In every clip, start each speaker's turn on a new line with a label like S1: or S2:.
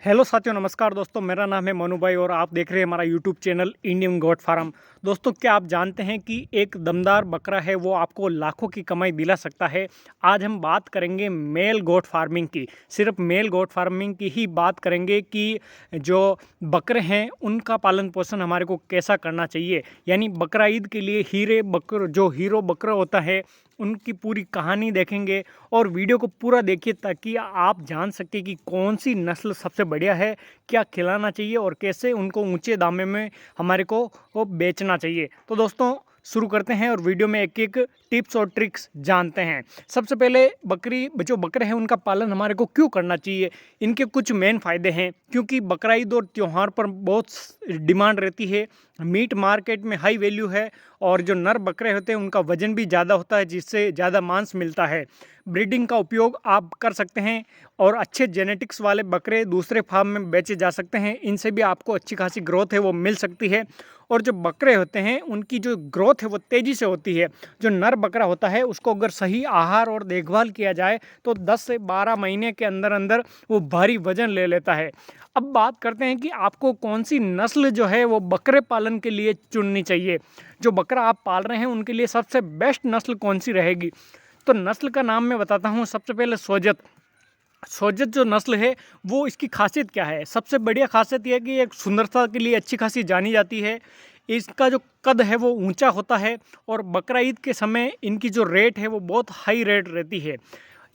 S1: Hello साथियों, नमस्कार दोस्तों। मेरा नाम है मनु भाई और आप देख रहे हैं हमारा YouTube channel Indian goat farm. दोस्तों, क्या आप जानते हैं कि एक दमदार बकरा है वो आपको लाखों की कमाई दिला सकता है। आज हम बात करेंगे मेल गोट फार्मिंग की। सिर्फ मेल गोट फार्मिंग की ही बात करेंगे कि जो बकरे हैं उनका पालन पोषण हमारे को कैसा करना चाहिए। यानी बकरा ईद के लिए हीरो बकरा होता है उनकी पूरी कहानी देखेंगे और वीडियो को पूरा देखिए ताकि आप जान सकें कि कौन सी नस्ल सबसे बढ़िया है, क्या खिलाना चाहिए और कैसे उनको ऊंचे दामे में हमारे को वो बेचना चाहिए। तो दोस्तों, शुरू करते हैं और वीडियो में एक एक टिप्स और ट्रिक्स जानते हैं। सबसे पहले जो बकरे हैं उनका पालन हमारे को क्यों करना चाहिए, इनके कुछ मेन फ़ायदे हैं। क्योंकि बकरा ईद और त्यौहार पर बहुत डिमांड रहती है, मीट मार्केट में हाई वैल्यू है और जो नर बकरे होते हैं उनका वजन भी ज़्यादा होता है जिससे ज़्यादा मांस मिलता है। ब्रीडिंग का उपयोग आप कर सकते हैं और अच्छे जेनेटिक्स वाले बकरे दूसरे फार्म में बेचे जा सकते हैं। इनसे भी आपको अच्छी खासी ग्रोथ है वो मिल सकती है। और जो बकरे होते हैं उनकी जो ग्रोथ है वो तेज़ी से होती है। जो नर बकरा होता है उसको अगर सही आहार और देखभाल किया जाए तो 10 से 12 महीने के अंदर अंदर वो भारी वजन ले लेता है। अब बात करते हैं कि आपको कौन सी नस्ल जो है वो बकरे पालन के लिए चुननी चाहिए। जो बकरा आप पाल रहे हैं उनके लिए सबसे बेस्ट नस्ल कौन सी रहेगी। तो नस्ल का नाम मैं बताता हूँ। सबसे पहले सोजत जो नस्ल है वो इसकी खासियत क्या है। सबसे बढ़िया खासियत यह है कि एक सुंदरता के लिए अच्छी खासी जानी जाती है। इसका जो कद है वो ऊंचा होता है और बकरा ईद के समय इनकी जो रेट है वो बहुत हाई रेट रहती है।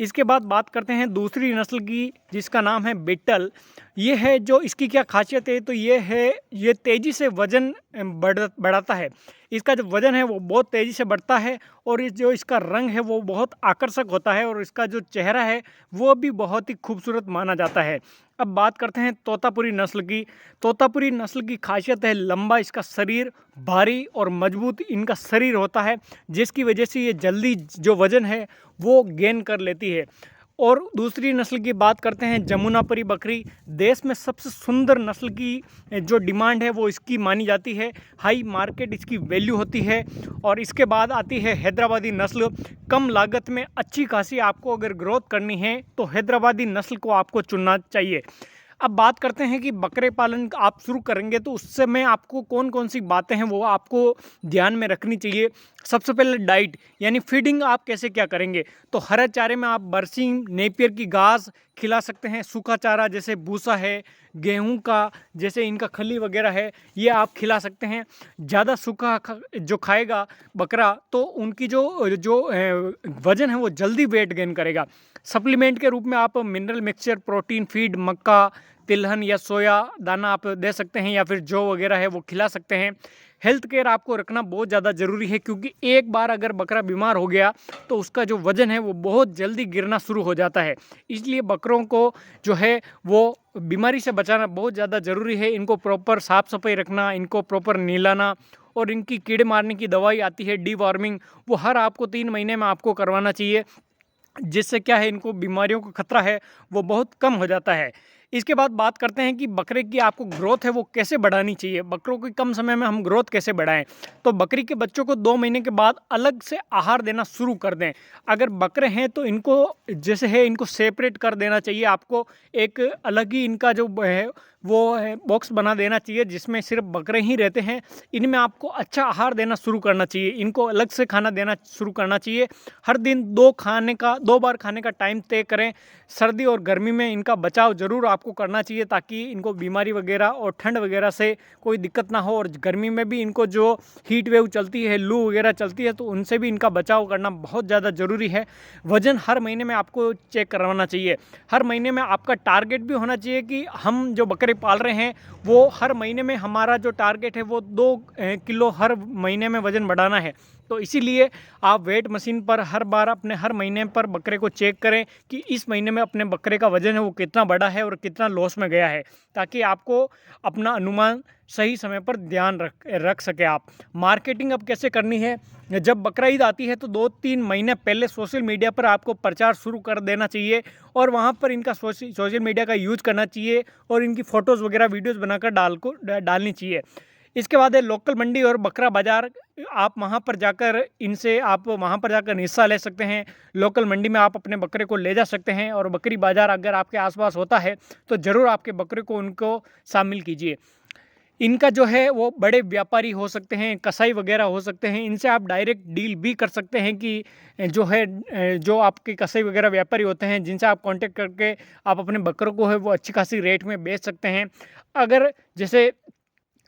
S1: इसके बाद बात करते हैं दूसरी नस्ल की जिसका नाम है बिट्टल। ये है जो इसकी क्या खासियत है, तो ये तेज़ी से वज़न बढ़ाता है। इसका जो वज़न है वो बहुत तेज़ी से बढ़ता है और इसका रंग है वो बहुत आकर्षक होता है और इसका जो चेहरा है वो भी बहुत ही खूबसूरत माना जाता है। अब बात करते हैं तोतापुरी नस्ल की। तोतापुरी नस्ल की खासियत है लंबा इसका शरीर, भारी और मजबूत इनका शरीर होता है जिसकी वजह से ये जल्दी जो वज़न है वो गेन कर लेती है। और दूसरी नस्ल की बात करते हैं जमुनापरी बकरी। देश में सबसे सुंदर नस्ल की जो डिमांड है वो इसकी मानी जाती है। हाई मार्केट इसकी वैल्यू होती है। और इसके बाद आती है हैदराबादी नस्ल। कम लागत में अच्छी खासी आपको अगर ग्रोथ करनी है तो हैदराबादी नस्ल को आपको चुनना चाहिए। अब बात करते हैं कि बकरे पालन आप शुरू करेंगे तो उस समय आपको कौन कौन सी बातें हैं वो आपको ध्यान में रखनी चाहिए। सबसे पहले डाइट यानी फीडिंग आप कैसे क्या करेंगे। तो हरे चारे में आप बरसीम, नेपियर की घास खिला सकते हैं। सूखा चारा जैसे भूसा है, गेहूं का जैसे इनका खली वगैरह है, ये आप खिला सकते हैं। ज़्यादा सूखा जो खाएगा बकरा तो उनकी जो वज़न है वो जल्दी वेट गेन करेगा। सप्लीमेंट के रूप में आप मिनरल मिक्सचर, प्रोटीन फीड, मक्का, तिलहन या सोया दाना आप दे सकते हैं या फिर जौ वगैरह है वो खिला सकते हैं। हेल्थ केयर आपको रखना बहुत ज़्यादा ज़रूरी है क्योंकि एक बार अगर बकरा बीमार हो गया तो उसका जो वज़न है वो बहुत जल्दी गिरना शुरू हो जाता है। इसलिए बकरों को जो है वो बीमारी से बचाना बहुत ज़्यादा ज़रूरी है। इनको प्रॉपर साफ़ सफाई रखना, इनको प्रॉपर नहलाना और इनकी कीड़े मारने की दवाई आती है डीवॉर्मिंग, वो हर आपको 3 महीने में आपको करवाना चाहिए। जिससे क्या है इनको बीमारियों का खतरा है वो बहुत कम हो जाता है। इसके बाद बात करते हैं कि बकरे की आपको ग्रोथ है वो कैसे बढ़ानी चाहिए। बकरों की कम समय में हम ग्रोथ कैसे बढ़ाएं। तो बकरी के बच्चों को 2 महीने के बाद अलग से आहार देना शुरू कर दें। अगर बकरे हैं तो इनको जैसे है इनको सेपरेट कर देना चाहिए। आपको एक अलग ही इनका जो है वो है बॉक्स बना देना चाहिए जिसमें सिर्फ बकरे ही रहते हैं। इनमें आपको अच्छा आहार देना शुरू करना चाहिए। इनको अलग से खाना देना शुरू करना चाहिए। हर दिन 2 बार खाने का टाइम तय करें। सर्दी और गर्मी में इनका बचाव ज़रूर आपको करना चाहिए ताकि इनको बीमारी वगैरह और ठंड वगैरह से कोई दिक्कत ना हो। और गर्मी में भी इनको जो हीट वेव चलती है, लू वगैरह चलती है, तो उनसे भी इनका बचाव करना बहुत ज़्यादा ज़रूरी है। वज़न हर महीने में आपको चेक करवाना चाहिए। हर महीने में आपका टारगेट भी होना चाहिए कि हम जो बकरे पाल रहे हैं वो हर महीने में हमारा जो टारगेट है वो 2 किलो हर महीने में वज़न बढ़ाना है। तो इसीलिए आप वेट मशीन पर हर महीने पर बकरे को चेक करें कि इस महीने में अपने बकरे का वज़न है वो कितना बढ़ा है और कितना लॉस में गया है, ताकि आपको अपना अनुमान सही समय पर ध्यान रख सके आप। मार्केटिंग अब कैसे करनी है। जब बकरा ईद आती है तो 2-3 महीने पहले सोशल मीडिया पर आपको प्रचार शुरू कर देना चाहिए और वहाँ पर इनका सोशल मीडिया का यूज़ करना चाहिए और इनकी फ़ोटोज़ वगैरह वीडियोज़ बनाकर डालनी चाहिए। इसके बाद है लोकल मंडी और बकरा बाज़ार आप वहाँ पर जाकर हिस्सा ले सकते हैं। लोकल मंडी में आप अपने बकरे को ले जा सकते हैं और बकरी बाज़ार अगर आपके आसपास होता है तो ज़रूर आपके बकरे को उनको शामिल कीजिए। इनका जो है वो बड़े व्यापारी हो सकते हैं, कसाई वगैरह हो सकते हैं, इनसे आप डायरेक्ट डील भी कर सकते हैं कि जो आपके कसाई वगैरह व्यापारी होते हैं जिनसे आप कांटेक्ट करके आप अपने बकरों को है वो अच्छी खासी रेट में बेच सकते हैं। अगर जैसे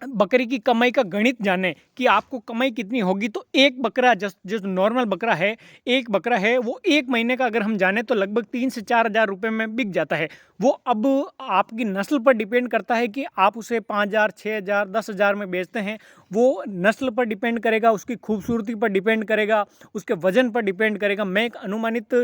S1: बकरी की कमाई का गणित जाने कि आपको कमाई कितनी होगी, तो एक बकरा जो नॉर्मल बकरा है, एक बकरा है वो 1 महीने का अगर हम जाने तो लगभग 3 से 4 हज़ार रुपये में बिक जाता है। वो अब आपकी नस्ल पर डिपेंड करता है कि आप उसे 5,000, 6,000, 10,000 में बेचते हैं। वो नस्ल पर डिपेंड करेगा, उसकी खूबसूरती पर डिपेंड करेगा, उसके वज़न पर डिपेंड करेगा। मैं एक अनुमानित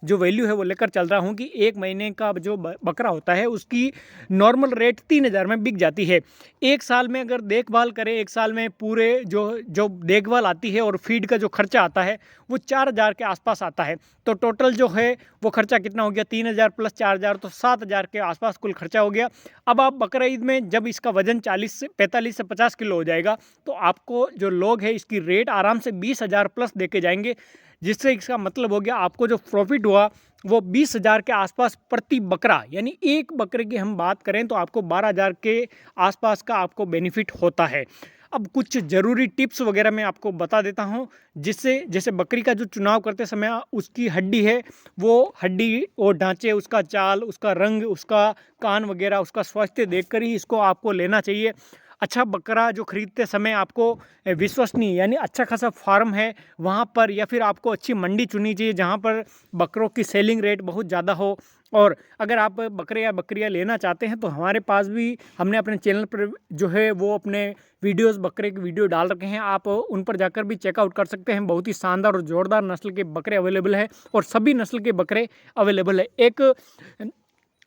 S1: जो वैल्यू है वो लेकर चल रहा हूँ कि 1 महीने का जो बकरा होता है उसकी नॉर्मल रेट 3,000 में बिक जाती है। 1 साल में अगर देखभाल करें, 1 साल में पूरे जो देखभाल आती है और फीड का जो खर्चा आता है वो 4,000 के आसपास आता है। तो टोटल जो है वो खर्चा कितना हो गया, 3,000 प्लस 4,000 तो 7,000 के आसपास कुल खर्चा हो गया। अब आप बकरा ईद में जब इसका वजन 45 से 50 किलो हो जाएगा तो आपको जो लोग हैं इसकी रेट आराम से 20,000 प्लस दे के जाएंगे, जिससे इसका मतलब हो गया आपको जो प्रॉफिट हुआ वो 20,000 के आसपास प्रति बकरा, यानी एक बकरे की हम बात करें तो आपको 12,000 के आसपास का आपको बेनिफिट होता है। अब कुछ ज़रूरी टिप्स वगैरह मैं आपको बता देता हूँ, जिससे जैसे बकरी का जो चुनाव करते समय उसकी हड्डी है, वो हड्डी और ढांचे, उसका चाल, उसका रंग, उसका कान वगैरह, उसका स्वास्थ्य देखकर ही इसको आपको लेना चाहिए। अच्छा बकरा जो खरीदते समय आपको विश्वसनीय यानी अच्छा खासा फार्म है वहाँ पर, या फिर आपको अच्छी मंडी चुनी चाहिए जहाँ पर बकरों की सेलिंग रेट बहुत ज़्यादा हो। और अगर आप बकरे या बकरियाँ लेना चाहते हैं तो हमारे पास भी हमने अपने चैनल पर जो है वो अपने वीडियोस बकरे के वीडियो डाल रखे हैं, आप उन पर जाकर भी चेकआउट कर सकते हैं। बहुत ही शानदार और ज़ोरदार नस्ल के बकरे अवेलेबल है और सभी नस्ल के बकरे अवेलेबल है। एक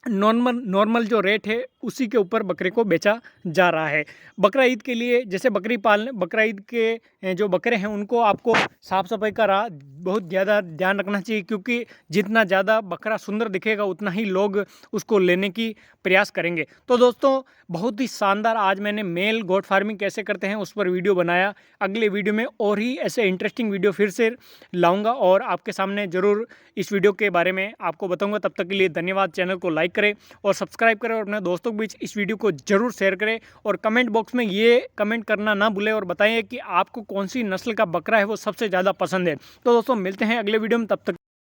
S1: नॉर्मल जो रेट है उसी के ऊपर बकरे को बेचा जा रहा है। बकरा ईद के लिए जैसे बकरा ईद के जो बकरे हैं उनको आपको साफ़ सफाई का बहुत ज़्यादा ध्यान रखना चाहिए, क्योंकि जितना ज़्यादा बकरा सुंदर दिखेगा उतना ही लोग उसको लेने की प्रयास करेंगे। तो दोस्तों बहुत ही शानदार आज मैंने मेल गोट फार्मिंग कैसे करते हैं उस पर वीडियो बनाया। अगले वीडियो में और ही ऐसे इंटरेस्टिंग वीडियो फिर से लाऊंगा और आपके सामने ज़रूर इस वीडियो के बारे में आपको बताऊंगा। तब तक के लिए धन्यवाद। चैनल को लाइक करें और सब्सक्राइब करें और अपने दोस्तों के बीच इस वीडियो को ज़रूर शेयर करें और कमेंट बॉक्स में ये कमेंट करना ना भूलें और बताइए कि आपको कौन सी नस्ल का बकरा है वो सबसे ज़्यादा पसंद है। तो दोस्तों मिलते हैं अगले वीडियो में, तब तक